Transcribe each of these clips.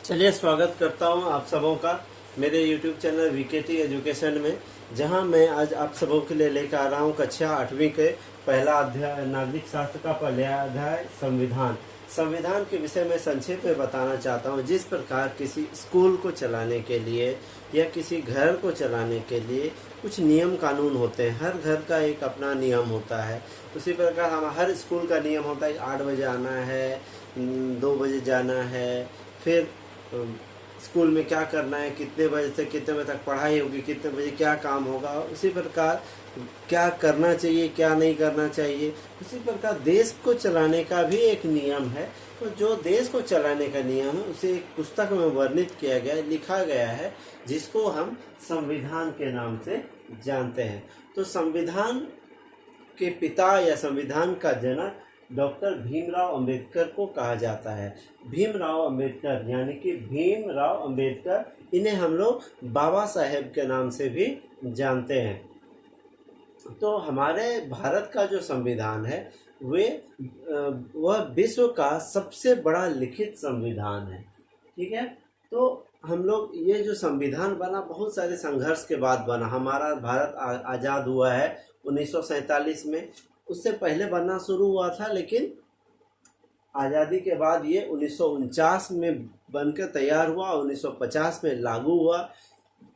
चलिए स्वागत करता हूं आप सबों का मेरे YouTube चैनल वीकेटी एजुकेशन में, जहां मैं आज आप सबों के लिए लेकर आ रहा हूं कक्षा 8वीं के पहला अध्याय नागरिक शास्त्र का पहला अध्याय संविधान। संविधान के विषय में संक्षेप में बताना चाहता हूं। जिस प्रकार किसी स्कूल को चलाने के लिए या किसी घर को चलाने के लिए कुछ नियम कानून होते हैं, हर घर का एक अपना नियम होता है। उसी प्रकार हम हर स्कूल का नियम होता है, 8 बजे आना है, 2 बजे जाना है, फिर स्कूल में क्या करना है, कितने बजे से कितने बजे तक पढ़ाई होगी, कितने बजे क्या काम होगा। उसी प्रकार क्या करना चाहिए, क्या नहीं करना चाहिए। उसी प्रकार देश को चलाने का भी एक नियम है। तो जो देश को चलाने का नियम है उसे एक पुस्तक में वर्णित किया गया, लिखा गया है, जिसको हम संविधान के नाम से जानते हैं। तो संविधान के पिता या संविधान का जनक डॉक्टर भीमराव अंबेडकर को कहा जाता है। भीमराव अंबेडकर यानी कि भीमराव अंबेडकर, इन्हें हम लोग बाबा साहेब के नाम से भी जानते हैं। तो हमारे भारत का जो संविधान है वह विश्व का सबसे बड़ा लिखित संविधान है। ठीक है। तो हम लोग ये जो संविधान बना बहुत सारे संघर्ष के बाद बना। हमारा भारत आज़ाद हुआ है 1947 में। उससे पहले बनना शुरू हुआ था, लेकिन आज़ादी के बाद ये 1949 में बनकर तैयार हुआ। 1950 में लागू हुआ।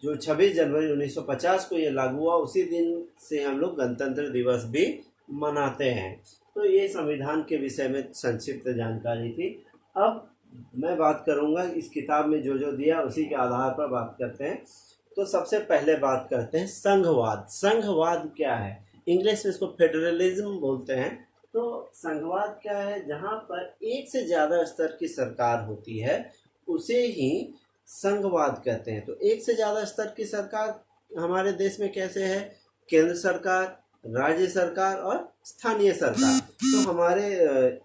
जो 26 जनवरी 1950 को ये लागू हुआ, उसी दिन से हम लोग गणतंत्र दिवस भी मनाते हैं। तो ये संविधान के विषय में संक्षिप्त जानकारी थी। अब मैं बात करूंगा इस किताब में जो जो दिया उसी के आधार पर बात करते हैं। तो सबसे पहले बात करते हैं संघवाद। संघवाद क्या है? इंग्लिश में इसको फेडरलिज्म बोलते हैं। तो संघवाद क्या है? जहाँ पर एक से ज़्यादा स्तर की सरकार होती है उसे ही संघवाद कहते हैं। तो एक से ज़्यादा स्तर की सरकार हमारे देश में कैसे है? केंद्र सरकार, राज्य सरकार और स्थानीय सरकार। तो हमारे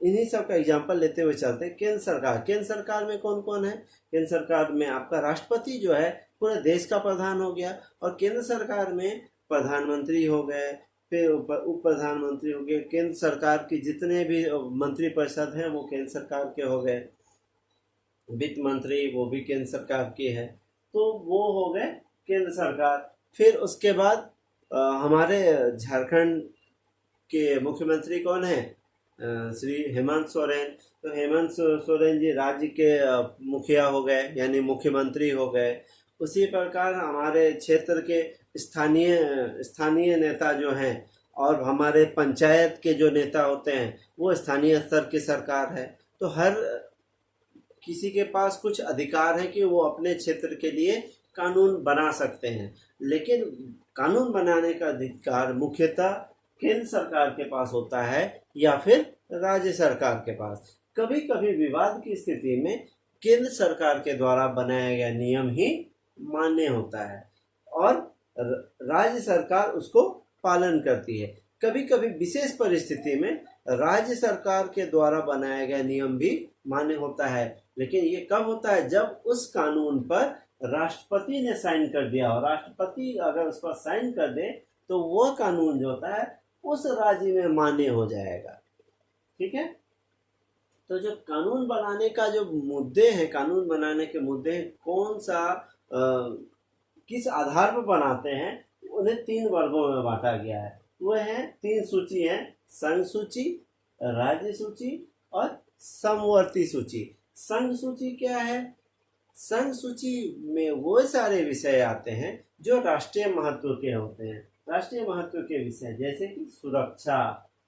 इन्हीं सब का एग्जाम्पल लेते हुए चलते हैं। केंद्र सरकार, केंद्र सरकार में कौन कौन है? केंद्र सरकार में आपका राष्ट्रपति जो है पूरे देश का प्रधान हो गया, और केंद्र सरकार में प्रधानमंत्री हो गए, फिर उप प्रधानमंत्री हो गए। केंद्र सरकार की जितने भी मंत्री परिषद हैं वो केंद्र सरकार के हो गए। वित्त मंत्री वो भी केंद्र सरकार की है। तो वो हो गए केंद्र सरकार। फिर उसके बाद हमारे झारखंड के मुख्यमंत्री कौन है? श्री हेमंत सोरेन। तो हेमंत सोरेन जी राज्य के मुखिया हो गए, यानी मुख्यमंत्री हो गए। उसी प्रकार हमारे क्षेत्र के स्थानीय नेता जो हैं, और हमारे पंचायत के जो नेता होते हैं वो स्थानीय स्तर की सरकार है। तो हर किसी के पास कुछ अधिकार है कि वो अपने क्षेत्र के लिए कानून बना सकते हैं, लेकिन कानून बनाने का अधिकार मुख्यतः केंद्र सरकार के पास होता है या फिर राज्य सरकार के पास। कभी कभी विवाद की स्थिति में केंद्र सरकार के द्वारा बनाया गया नियम ही मान्य होता है और राज्य सरकार उसको पालन करती है। कभी कभी विशेष परिस्थिति में राज्य सरकार के द्वारा बनाया गया नियम भी मान्य होता है, लेकिन ये कब होता है? जब उस कानून पर राष्ट्रपति ने साइन कर दिया, और राष्ट्रपति अगर उस पर साइन कर दे तो वह कानून जो होता है उस राज्य में मान्य हो जाएगा। ठीक है। तो जो कानून बनाने का जो मुद्दे हैं, कानून बनाने के मुद्दे हैं, कौन सा किस आधार पर बनाते हैं, उन्हें 3 वर्गों में बांटा गया है। वो है 3 सूची है: संघ सूची, राज्य सूची और समवर्ती सूची। संघ सूची क्या है? संघ सूची में वो सारे विषय आते हैं जो राष्ट्रीय महत्व के होते हैं। राष्ट्रीय महत्व के विषय जैसे कि सुरक्षा,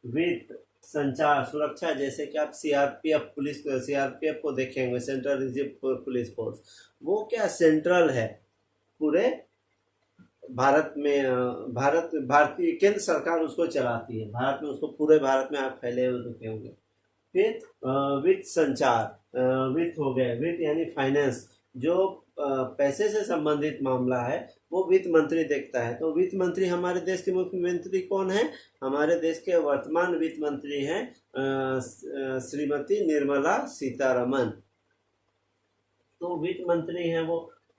वित्त, संचार। सुरक्षा जैसे कि आप सीआरपीएफ को देखेंगे, सेंट्रल रिजर्व पुलिस फोर्स। वो क्या सेंट्रल है पूरे भारत में। भारतीय केंद्र सरकार उसको चलाती है भारत में, उसको पूरे भारत में आप फैले हुए देखे होंगे। फिर वित्त, संचार, वित्त हो गए। वित्त यानी फाइनेंस, जो पैसे से संबंधित मामला है वो वित्त मंत्री देखता है। तो वित्त मंत्री हमारे देश के मुख्यमंत्री कौन है? हमारे देश के वर्तमान वित्त मंत्री हैं श्रीमती निर्मला सीतारमन। तो वित्त मंत्री हैं वो।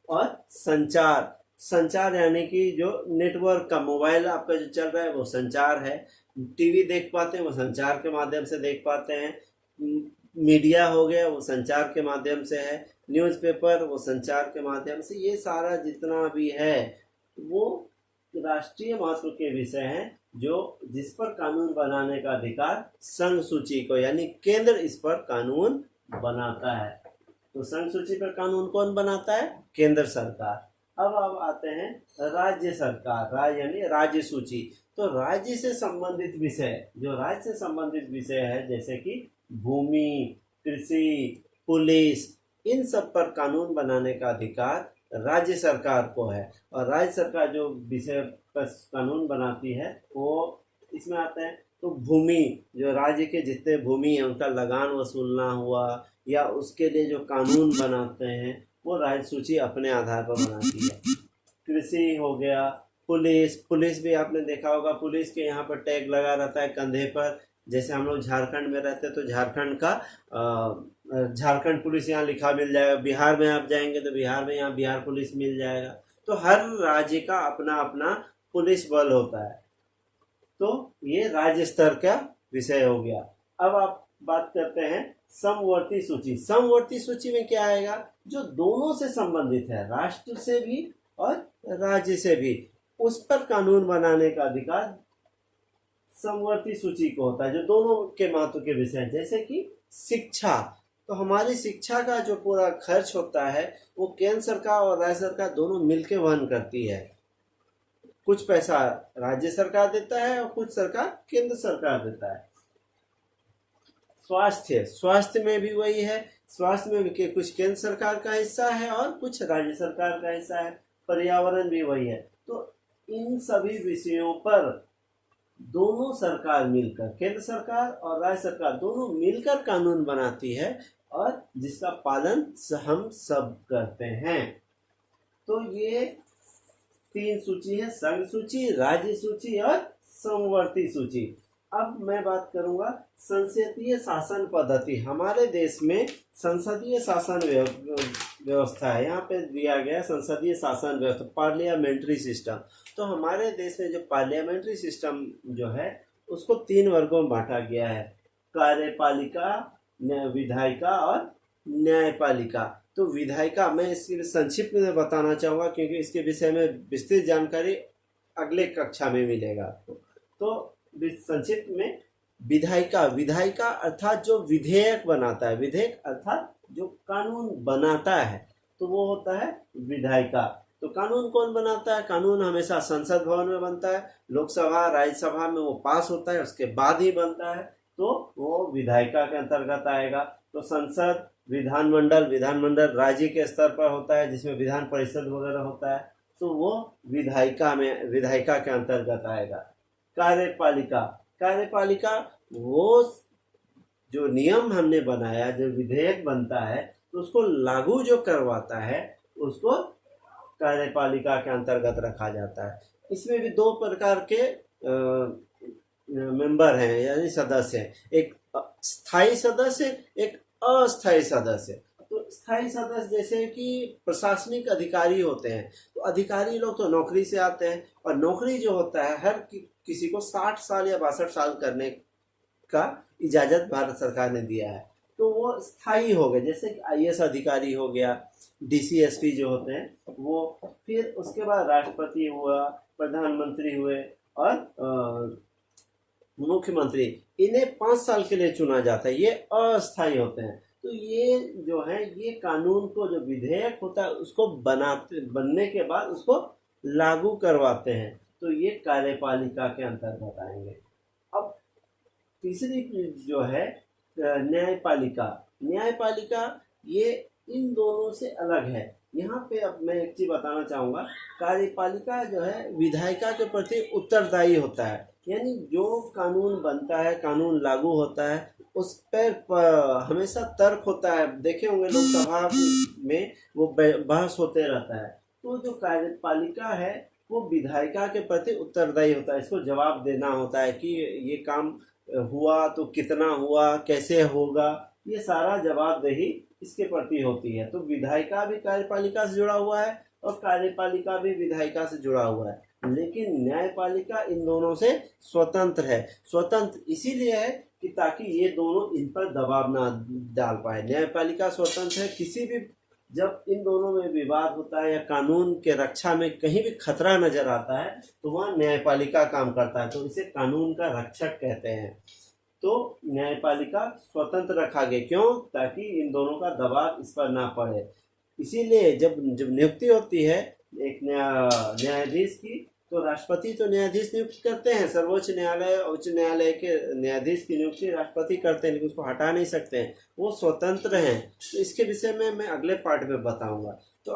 और संचार, संचार यानी कि जो नेटवर्क का, मोबाइल आपका जो चल रहा है वो संचार है। टीवी देख पाते हैं वो संचार के माध्यम से देख पाते हैं। मीडिया हो गया वो संचार के माध्यम से है, न्यूज़पेपर वो संचार के माध्यम से, ये सारा जितना भी है वो राष्ट्रीय महत्व के विषय हैं जो जिस पर कानून बनाने का अधिकार संघ सूची को यानी केंद्र इस पर कानून बनाता है। तो संघ सूची पर कानून कौन बनाता है? केंद्र सरकार। अब आते हैं राज्य सरकार, राज्य यानी राज्य सूची। तो राज्य से संबंधित विषय, जो राज्य से संबंधित विषय है जैसे कि भूमि, कृषि, पुलिस, इन सब पर कानून बनाने का अधिकार राज्य सरकार को है। और राज्य सरकार जो विषय पर कानून बनाती है वो इसमें आते हैं। तो भूमि, जो राज्य के जितने भूमि है उनका लगान वसूलना हुआ या उसके लिए जो कानून बनाते हैं वो राज्य सूची अपने आधार पर बनाती है। कृषि हो गया, पुलिस भी आपने देखा होगा, पुलिस के यहाँ पर टैग लगा रहता है कंधे पर। जैसे हम लोग झारखंड में रहते हैं तो झारखंड का झारखंड पुलिस यहाँ लिखा मिल जाएगा, बिहार में आप जाएंगे तो बिहार में यहाँ बिहार पुलिस मिल जाएगा। तो हर राज्य का अपना अपना पुलिस बल होता है। तो ये राज्य स्तर का विषय हो गया। अब आप बात करते हैं समवर्ती सूची। समवर्ती सूची में क्या आएगा? जो दोनों से संबंधित है, राष्ट्र से भी और राज्य से भी, उस पर कानून बनाने का अधिकार समवर्ती सूची को होता है, जो दोनों के महत्व के विषय। जैसे कि शिक्षा, तो हमारी शिक्षा का जो पूरा खर्च होता है वो केंद्र सरकार और राज्य सरकार दोनों मिलकर वहन करती है। कुछ पैसा राज्य सरकार देता है और कुछ सरकार केंद्र सरकार देता है। स्वास्थ्य में भी वही है। स्वास्थ्य में भी कुछ केंद्र सरकार का हिस्सा है और कुछ राज्य सरकार का हिस्सा है। पर्यावरण भी वही है। तो इन सभी विषयों पर दोनों सरकार मिलकर, केंद्र सरकार और राज्य सरकार दोनों मिलकर कानून बनाती है और जिसका पालन हम सब करते हैं। तो ये 3 सूची है, संघ सूची, राज्य सूची और समवर्ती सूची। अब मैं बात करूंगा संसदीय शासन पद्धति। हमारे देश में संसदीय शासन व्यवस्था है, यहाँ पे दिया गया संसदीय शासन व्यवस्था, पार्लियामेंट्री सिस्टम। तो हमारे देश में जो पार्लियामेंट्री सिस्टम जो है उसको 3 वर्गों में बांटा गया है, कार्यपालिका, विधायिका और न्यायपालिका। तो विधायिका मैं इसके संक्षिप्त में बताना चाहूँगा क्योंकि इसके विषय में विस्तृत जानकारी अगले कक्षा में मिलेगा आपको। तो संक्षिप्त में विधायिका अर्थात जो विधेयक बनाता है, विधेयक अर्थात जो कानून बनाता है, तो वो होता है विधायिका। तो कानून कौन बनाता है? कानून हमेशा संसद भवन में बनता है, लोकसभा राज्यसभा में वो पास होता है, उसके बाद ही बनता है, तो वो विधायिका के अंतर्गत आएगा। तो संसद, विधानमंडल राज्य के स्तर पर होता है जिसमें विधान परिषद वगैरह होता है, तो वो विधायिका के अंतर्गत आएगा। कार्यपालिका वो जो नियम हमने बनाया, जो विधेयक बनता है तो उसको लागू जो करवाता है उसको कार्यपालिका के अंतर्गत रखा जाता है। इसमें भी 2 प्रकार के मेंबर हैं यानी सदस्य हैं, एक स्थायी सदस्य, एक अस्थायी सदस्य। तो स्थायी सदस्य जैसे कि प्रशासनिक अधिकारी होते हैं, तो अधिकारी लोग तो नौकरी से आते हैं और नौकरी जो होता है हर किसी को 60 साल या 62 साल करने का इजाज़त भारत सरकार ने दिया है, तो वो स्थायी हो गए। जैसे कि IAS अधिकारी हो गया, DCSP जो होते हैं वो, फिर उसके बाद राष्ट्रपति हुआ, प्रधानमंत्री हुए और मुख्यमंत्री, इन्हें 5 साल के लिए चुना जाता है, ये अस्थायी होते हैं। तो ये जो है ये कानून को, जो विधेयक होता है उसको बनने के बाद उसको लागू करवाते हैं, तो ये कार्यपालिका के अंतर्गत आएंगे। अब तीसरी जो है न्यायपालिका ये इन दोनों से अलग है। यहाँ पे अब मैं एक चीज बताना चाहूँगा, कार्यपालिका जो है विधायिका के प्रति उत्तरदायी होता है, यानी जो कानून बनता है, कानून लागू होता है, उस पर हमेशा तर्क होता है। देखे होंगे लोकसभा में वो बहस होते रहता है। तो जो कार्यपालिका है वो विधायिका के प्रति उत्तरदायी होता है, इसको जवाब देना होता है कि ये काम हुआ तो कितना हुआ, कैसे होगा, ये सारा जवाबदेही इसके प्रति होती है। तो विधायिका भी कार्यपालिका से जुड़ा हुआ है और कार्यपालिका भी विधायिका से जुड़ा हुआ है। लेकिन न्यायपालिका इन दोनों से स्वतंत्र है। स्वतंत्र इसीलिए है कि ताकि ये दोनों इन पर दबाव ना डाल पाए। न्यायपालिका स्वतंत्र है, किसी भी जब इन दोनों में विवाद होता है या कानून के रक्षा में कहीं भी खतरा नजर आता है तो वहाँ न्यायपालिका काम करता है, तो इसे कानून का रक्षक कहते हैं। तो न्यायपालिका स्वतंत्र रखा गया, क्यों? ताकि इन दोनों का दबाव इस पर ना पड़े। इसीलिए जब जब नियुक्ति होती है एक न्यायाधीश की, तो राष्ट्रपति तो न्यायाधीश नियुक्त करते हैं, सर्वोच्च न्यायालय उच्च न्यायालय के न्यायाधीश की नियुक्ति राष्ट्रपति करते हैं, लेकिन उसको हटा नहीं सकते हैं, वो स्वतंत्र हैं। तो इसके विषय में मैं अगले पार्ट में बताऊंगा। तो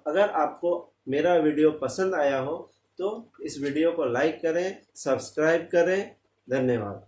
अगर आपको मेरा वीडियो पसंद आया हो तो इस वीडियो को लाइक करें, सब्सक्राइब करें। धन्यवाद।